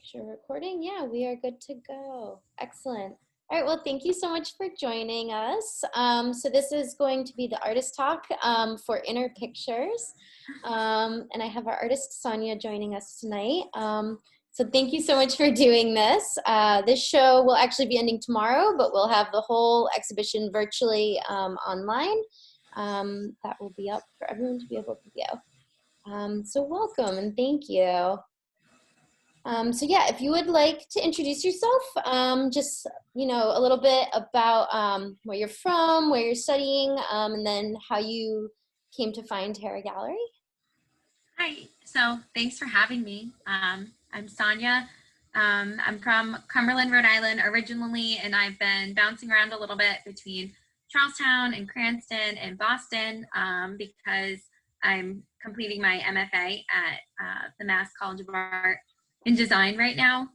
Sure, recording. Yeah, we are good to go. Excellent. All right, well, thank you so much for joining us. So this is going to be the artist talk for Inner Pictures. And I have our artist Sonja joining us tonight. So thank you so much for doing this. This show will actually be ending tomorrow, but we'll have the whole exhibition virtually online. That will be up for everyone to be able to go. So welcome and thank you. So yeah, if you would like to introduce yourself, just, a little bit about where you're from, where you're studying, and then how you came to find Hera Gallery. Hi, so thanks for having me. I'm Sonja. I'm from Cumberland, Rhode Island originally, and I've been bouncing around a little bit between Charlestown and Cranston and Boston because I'm completing my MFA at the Mass College of Art in Design right now,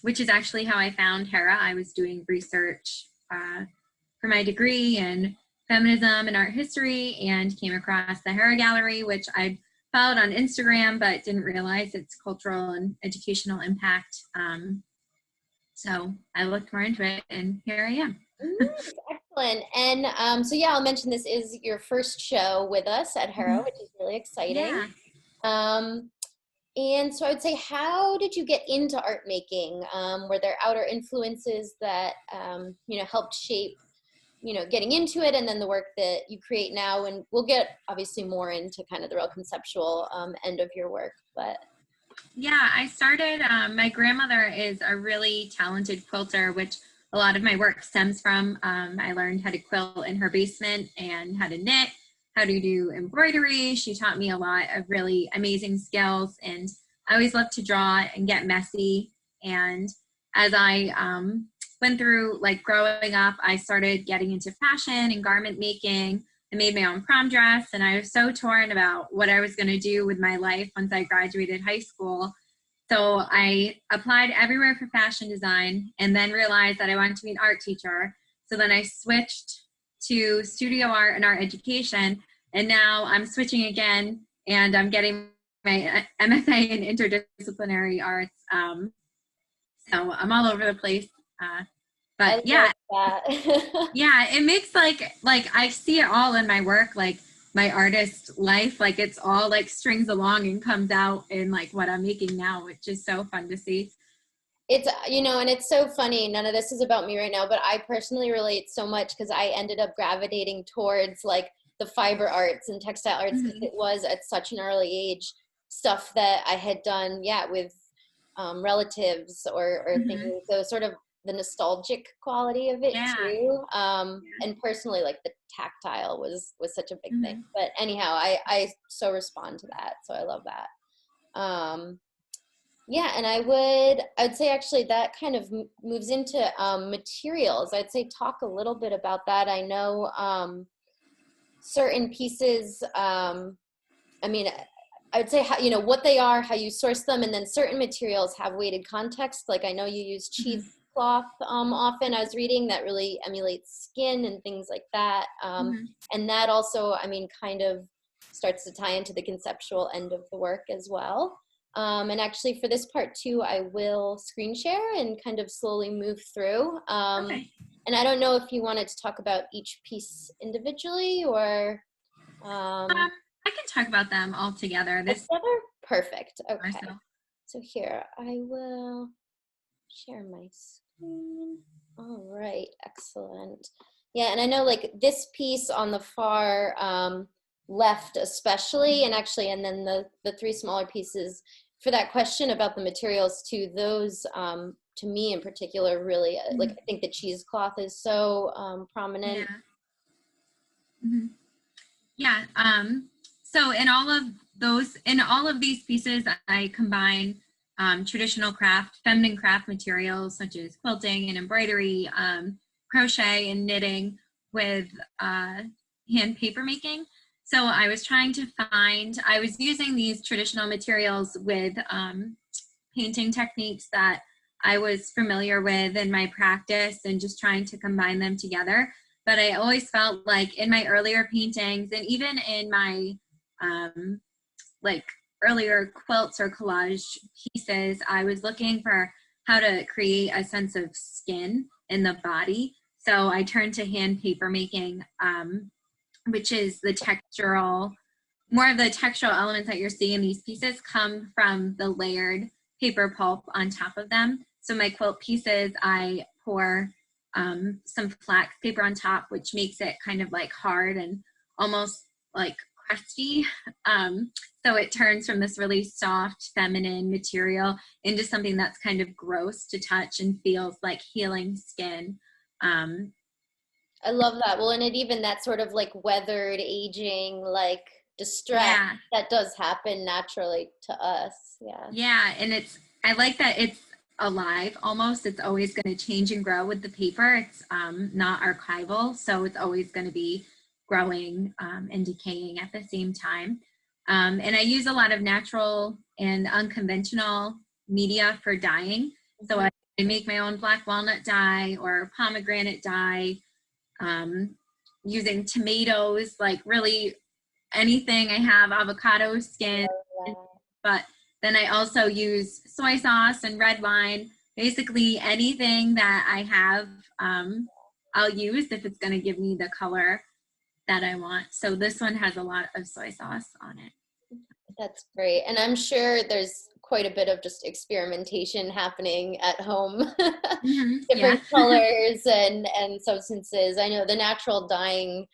which is actually how I found Hera. I was doing research for my degree in feminism and art history and came across the Hera Gallery, which I followed on Instagram, but didn't realize its cultural and educational impact. So I looked more into it, and here I am. Excellent. And so yeah, I'll mention this is your first show with us at Hera, which is really exciting. Yeah. And so I would say, how did you get into art making? Were there outer influences that, helped shape, getting into it, and then the work that you create now? And we'll get obviously more into kind of the real conceptual end of your work, but. Yeah, I started, my grandmother is a really talented quilter, which a lot of my work stems from. I learned how to quilt in her basement and how to knit, how to do embroidery. She taught me a lot of really amazing skills, and I always loved to draw and get messy. And as I went through growing up, I started getting into fashion and garment making. I made my own prom dress, and I was so torn about what I was going to do with my life once I graduated high school. So I applied everywhere for fashion design and then realized that I wanted to be an art teacher. So then I switched to studio art and art education, and now I'm switching again, and I'm getting my MFA in interdisciplinary arts. So I'm all over the place. But yeah, yeah, it makes like I see it all in my work, like my artist life, like it's all strings along and comes out in what I'm making now, which is so fun to see. It's, and it's so funny. None of this is about me right now, but I personally relate so much because I ended up gravitating towards the fiber arts and textile arts because it was at such an early age stuff that I had done, with relatives or things. So sort of the nostalgic quality of it too. And personally, the tactile was such a big thing. But anyhow, I so respond to that. So I love that. Yeah, and I'd say actually that kind of moves into materials. I'd say talk a little bit about that. I know certain pieces, I would say how, what they are, how you source them, and then certain materials have weighted context. I know you use cheesecloth often. I was reading that really emulates skin and things like that. And that also, kind of starts to tie into the conceptual end of the work as well. And actually for this part too, I will screen share and kind of slowly move through. Okay. And I don't know if you wanted to talk about each piece individually or... I can talk about them all together. Perfect. Okay. So here, I will share my screen. All right, excellent. Yeah, and I know this piece on the far left especially, and actually, and then the three smaller pieces, for that question about the materials too, those to me in particular really, I think the cheesecloth is so prominent. Yeah. So in all of these pieces, I combine traditional feminine craft materials such as quilting and embroidery, crochet and knitting with hand paper making. So I was using these traditional materials with painting techniques that I was familiar with in my practice and just trying to combine them together. But I always felt in my earlier paintings and even in my earlier quilts or collage pieces, I was looking for how to create a sense of skin in the body. So I turned to hand paper making, which is the textural, more of the textural elements that you're seeing in these pieces come from the layered paper pulp on top of them. So my quilt pieces, I pour some flax paper on top, which makes it kind of like hard and almost like crusty. So it turns from this really soft, feminine material into something that's kind of gross to touch and feels like healing skin. I love that. Well, and it even that sort of like weathered, aging, like distress that does happen naturally to us. Yeah. Yeah, and I like that it's alive almost. It's always going to change and grow with the paper. It's not archival, so it's always going to be growing and decaying at the same time. And I use a lot of natural and unconventional media for dyeing. So I make my own black walnut dye or pomegranate dye, using tomatoes, like really anything I have, avocado skin, but then I also use soy sauce and red wine. Basically anything that I have, I'll use if it's going to give me the color that I want. So this one has a lot of soy sauce on it. That's great. And I'm sure there's quite a bit of just experimentation happening at home. Different colors and substances. I know the natural dyeing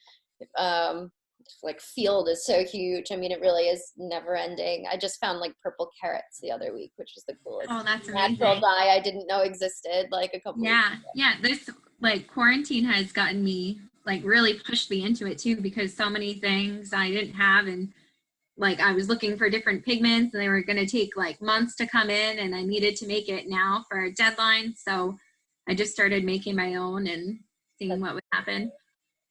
like field is so huge. I mean, it really is never ending. I just found like purple carrots the other week, which was the coolest. Oh, that's amazing. Natural dye I didn't know existed like a couple weeks ago. Yeah, this like quarantine has gotten me, like really pushed me into it too, because so many things I didn't have, and like I was looking for different pigments and they were going to take like months to come in, and I needed to make it now for a deadline. So I just started making my own and seeing what would happen.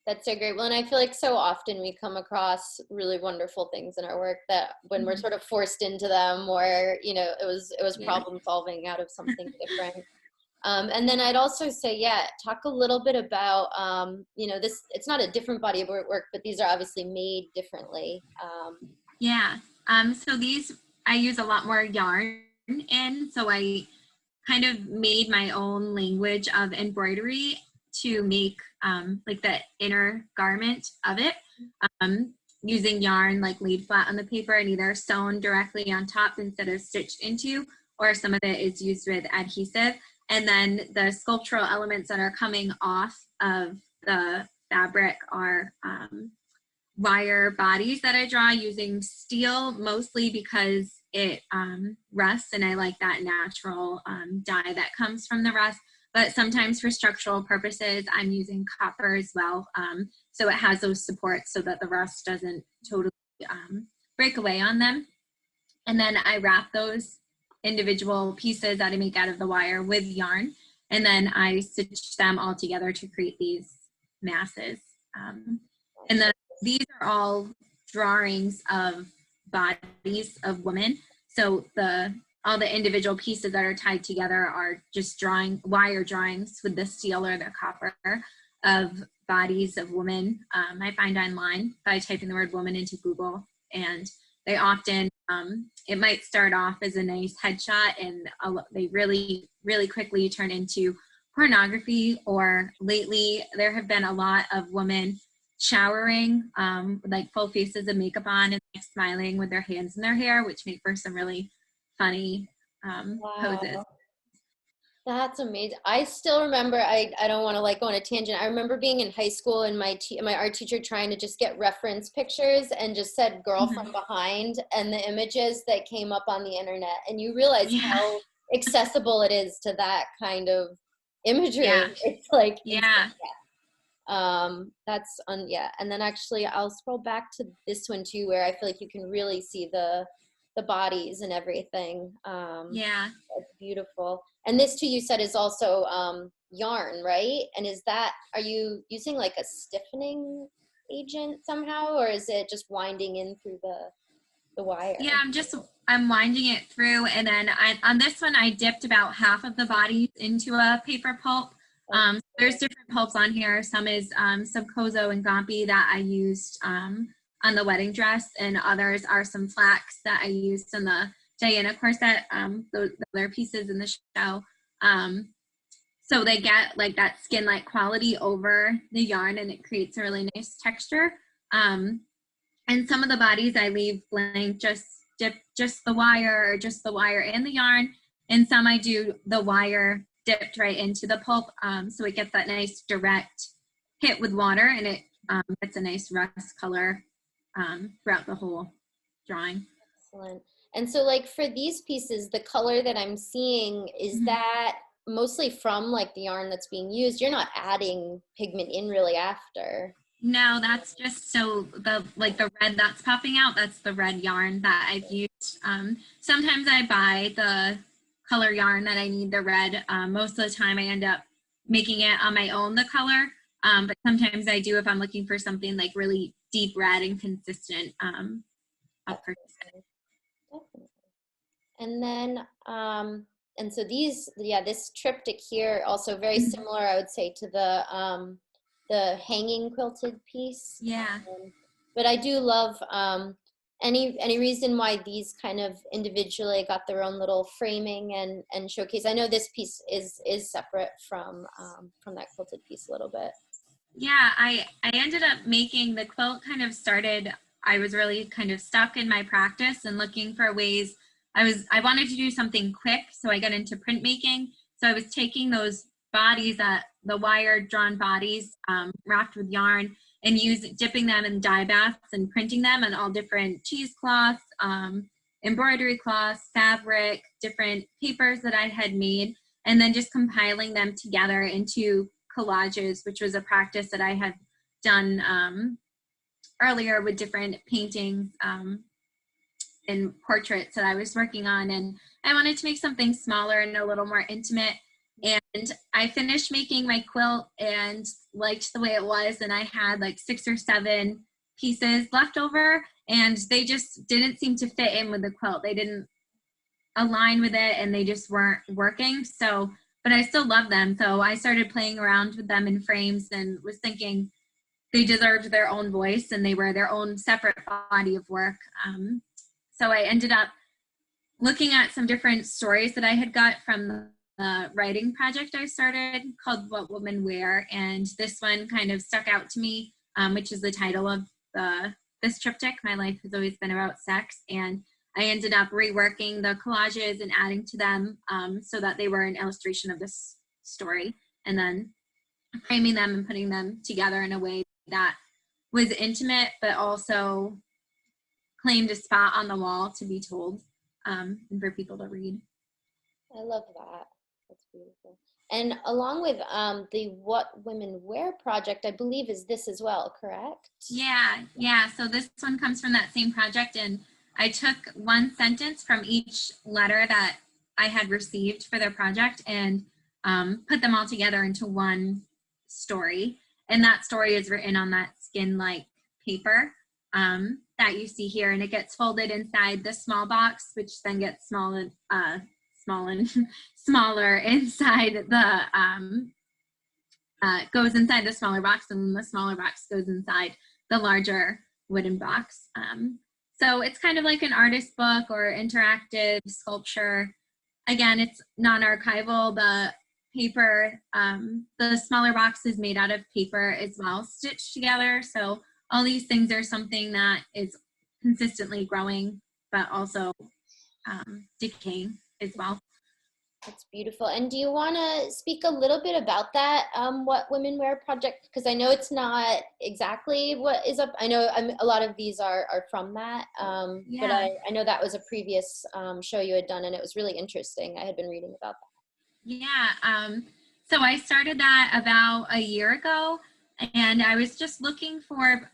That's so great. Well, and I feel like so often we come across really wonderful things in our work that when we're sort of forced into them, or, you know, it was problem solving out of something different. And then I'd also say, talk a little bit about, you know, this, it's not a different body of work, but these are obviously made differently. So these, I use a lot more yarn in, so I kind of made my own language of embroidery to make like the inner garment of it, using yarn like laid flat on the paper and either sewn directly on top instead of stitched into, or some of it is used with adhesive. And then the sculptural elements that are coming off of the fabric are wire bodies that I draw using steel, mostly because it rusts, and I like that natural dye that comes from the rust. But sometimes for structural purposes, I'm using copper as well. So it has those supports so that the rust doesn't totally break away on them. And then I wrap those individual pieces that I make out of the wire with yarn. And then I stitch them all together to create these masses. And then these are all drawings of bodies of women. So all the individual pieces that are tied together are just wire drawings with the steel or the copper of bodies of women. I find online by typing the word woman into Google, and they often, it might start off as a nice headshot, and they really, really quickly turn into pornography. Or lately, there have been a lot of women showering with like full faces of makeup on and like, smiling with their hands in their hair, which make for some really funny poses. That's amazing. I still remember, I don't want to like go on a tangent. I remember being in high school and my art teacher trying to just get reference pictures and just said girl from behind and the images that came up on the internet. And you realize how accessible it is to that kind of imagery. It's like, and then actually I'll scroll back to this one too, where I feel like you can really see the bodies and everything. It's beautiful. And this too, you said, is also yarn, right? And are you using like a stiffening agent somehow, or is it just winding in through the wire? Yeah, I'm winding it through, and then on this one I dipped about half of the bodies into a paper pulp. There's different pulps on here. Some is Subcozo and Gampi that I used on the wedding dress, and others are some flax that I used in the Diana corset, the other pieces in the show. So they get like that skin-like quality over the yarn, and it creates a really nice texture. And some of the bodies I leave blank, just dip just the wire, or just the wire and the yarn. And some I do the wire dipped right into the pulp, so it gets that nice direct hit with water, and it gets a nice rust color throughout the whole drawing. Excellent. And so like for these pieces, the color that I'm seeing, is that mostly from like the yarn that's being used? You're not adding pigment in really after? No, that's just so the red that's popping out, that's the red yarn that I've used. Sometimes I buy the color yarn that I need, the red. Most of the time I end up making it on my own, the color. But sometimes I do if I'm looking for something like really deep red and consistent. I'll purchase it. Definitely. And then, and so these, this triptych here, also very similar, I would say, to the hanging quilted piece. Yeah. But I do love, any reason why these kind of individually got their own little framing and showcase? I know this piece is separate from that quilted piece a little bit. Yeah, I ended up making the quilt kind of started, I was really kind of stuck in my practice and looking for ways. I wanted to do something quick, so I got into printmaking. So I was taking those bodies, the wire drawn bodies wrapped with yarn, and dipping them in dye baths and printing them on all different cheesecloths, embroidery cloths, fabric, different papers that I had made, and then just compiling them together into collages, which was a practice that I had done earlier with different paintings and portraits that I was working on. And I wanted to make something smaller and a little more intimate. And I finished making my quilt and liked the way it was. And I had like 6 or 7 pieces left over, and they just didn't seem to fit in with the quilt. They didn't align with it, and they just weren't working. So, but I still love them. So I started playing around with them in frames and was thinking they deserved their own voice, and they were their own separate body of work. So I ended up looking at some different stories that I had got from the writing project I started called What Women Wear. And this one kind of stuck out to me, which is the title of this triptych, My Life Has Always Been About Sex. And I ended up reworking the collages and adding to them so that they were an illustration of this story, and then framing them and putting them together in a way that was intimate, but also claimed a spot on the wall to be told and for people to read. I love that. That's beautiful. And along with the What Women Wear project, I believe is this as well, correct? Yeah. So this one comes from that same project, and I took one sentence from each letter that I had received for their project and put them all together into one story. And that story is written on that skin-like paper that you see here, and it gets folded inside the small box, which then gets smaller inside the goes inside the smaller box, and then the smaller box goes inside the larger wooden box. So it's kind of like an artist book or interactive sculpture. Again, it's non-archival. The paper, the smaller box is made out of paper as well, stitched together. So all these things are something that is consistently growing, but also decaying as well. That's beautiful. And do you want to speak a little bit about that, What Women Wear project? Because I know it's not exactly what is up. I know a lot of these are from that, but I know that was a previous show you had done, and it was really interesting. I had been reading about that. Yeah, so I started that about a year ago, and I was just looking for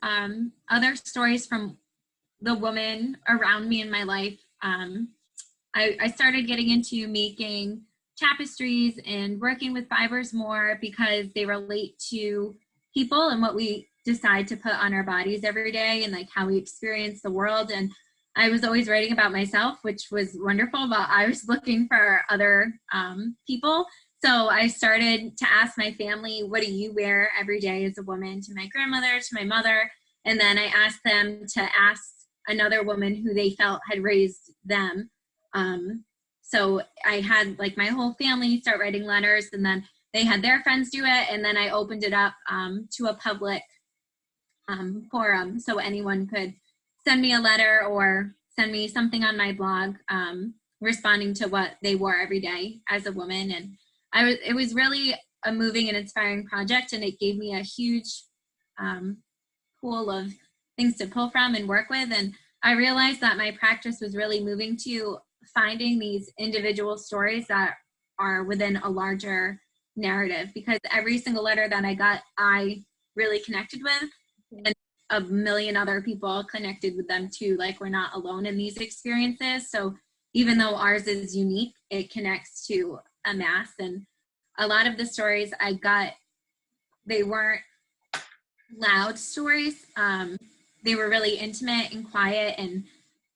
other stories from the women around me in my life. I started getting into making tapestries and working with fibers more because they relate to people and what we decide to put on our bodies every day, and like how we experience the world. And I was always writing about myself, which was wonderful, but I was looking for other people. So I started to ask my family, what do you wear every day as a woman? To my grandmother, to my mother. And then I asked them to ask another woman who they felt had raised them. So I had like my whole family start writing letters, and then they had their friends do it. And then I opened it up to a public forum, so anyone could send me a letter or send me something on my blog responding to what they wore every day as a woman. And it was really a moving and inspiring project, and it gave me a huge pool of things to pull from and work with. And I realized that my practice was really moving to finding these individual stories that are within a larger narrative, because every single letter that I got, I really connected with, and a million other people connected with them too. Like, we're not alone in these experiences. So even though ours is unique, it connects to a mass. And a lot of the stories I got, they weren't loud stories. They were really intimate and quiet, and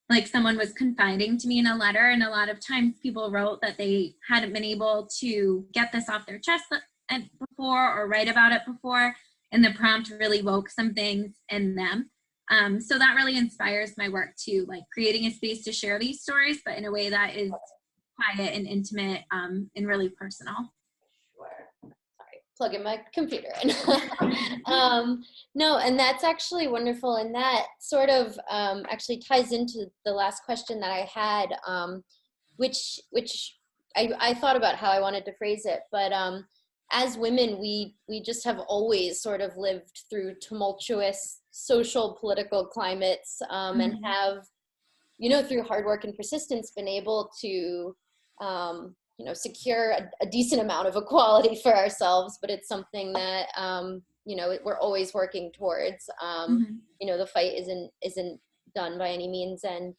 like someone was confiding to me in a letter. And a lot of times people wrote that they hadn't been able to get this off their chest before or write about it before, and the prompt really woke some things in them. So that really inspires my work too, like creating a space to share these stories, but in a way that is quiet and intimate and really personal. Plug in my computer in. No, and that's actually wonderful, and that sort of actually ties into the last question that I had, which I thought about how I wanted to phrase it, but as women, we just have always sort of lived through tumultuous social political climates, and have, through hard work and persistence, been able to secure a decent amount of equality for ourselves, but it's something that, we're always working towards. The fight isn't done by any means. And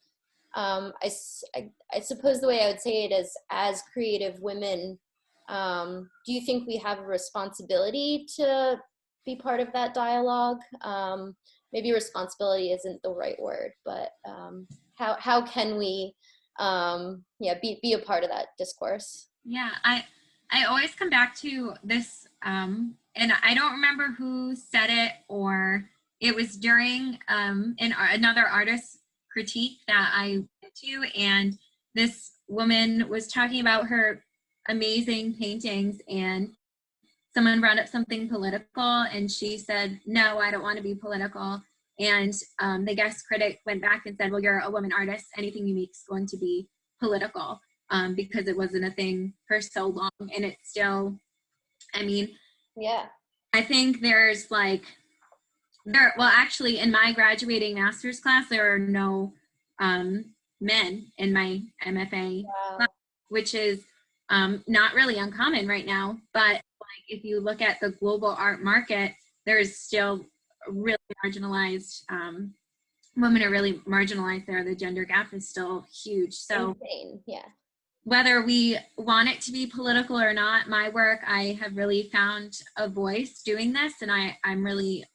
I suppose the way I would say it is, as creative women, do you think we have a responsibility to be part of that dialogue? Maybe responsibility isn't the right word, but how can we be a part of that discourse? Yeah, I always come back to this, and I don't remember who said it, or it was during another artist critique that I went to, and this woman was talking about her amazing paintings, and someone brought up something political, and she said, "No, I don't want to be political." And the guest critic went back and said, "Well, you're a woman artist. Anything you make is going to be political," because it wasn't a thing for so long. And it's still, yeah. I think there's actually in my graduating master's class, there are no men in my MFA class, which is not really uncommon right now. But if you look at the global art market, there's still really marginalized, women are really marginalized there. The gender gap is still huge. So insane. Yeah. Whether we want it to be political or not, my work, I have really found a voice doing this, and I'm really,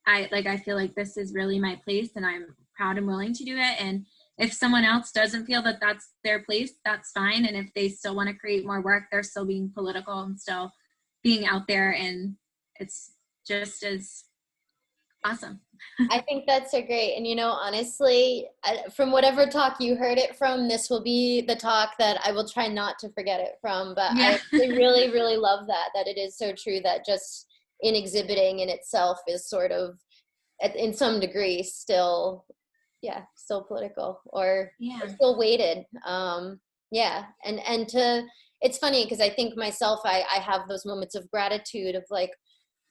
I feel like this is really my place, and I'm proud and willing to do it. And if someone else doesn't feel that that's their place, that's fine. And if they still want to create more work, they're still being political and still being out there, and it's just as awesome. I think that's so great. And honestly, from whatever talk you heard it from, this will be the talk that I will try not to forget it from. But yeah. I really, really love that it is so true that just in exhibiting in itself is sort of, in some degree, still political or still weighted. And it's funny because I think myself, I have those moments of gratitude of like,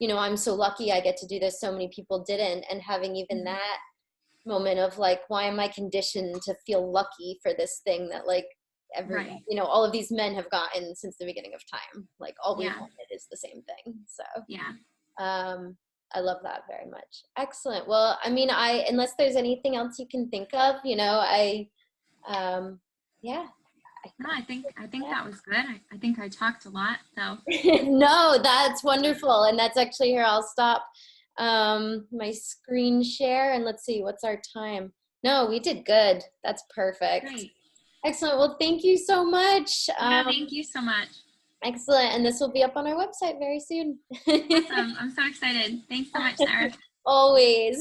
I'm so lucky I get to do this. So many people didn't. And having even that moment of like, why am I conditioned to feel lucky for this thing that like all of these men have gotten since the beginning of time? Like all we wanted is the same thing. So I love that very much. Excellent. Well, unless there's anything else you can think of, No, I think that was good. I think I talked a lot, so. No, that's wonderful. And that's actually here. I'll stop my screen share and let's see, what's our time? No, we did good. That's perfect. Great. Excellent. Well, thank you so much. Thank you so much. Excellent. And this will be up on our website very soon. Awesome. I'm so excited. Thanks so much, Sarah. Always.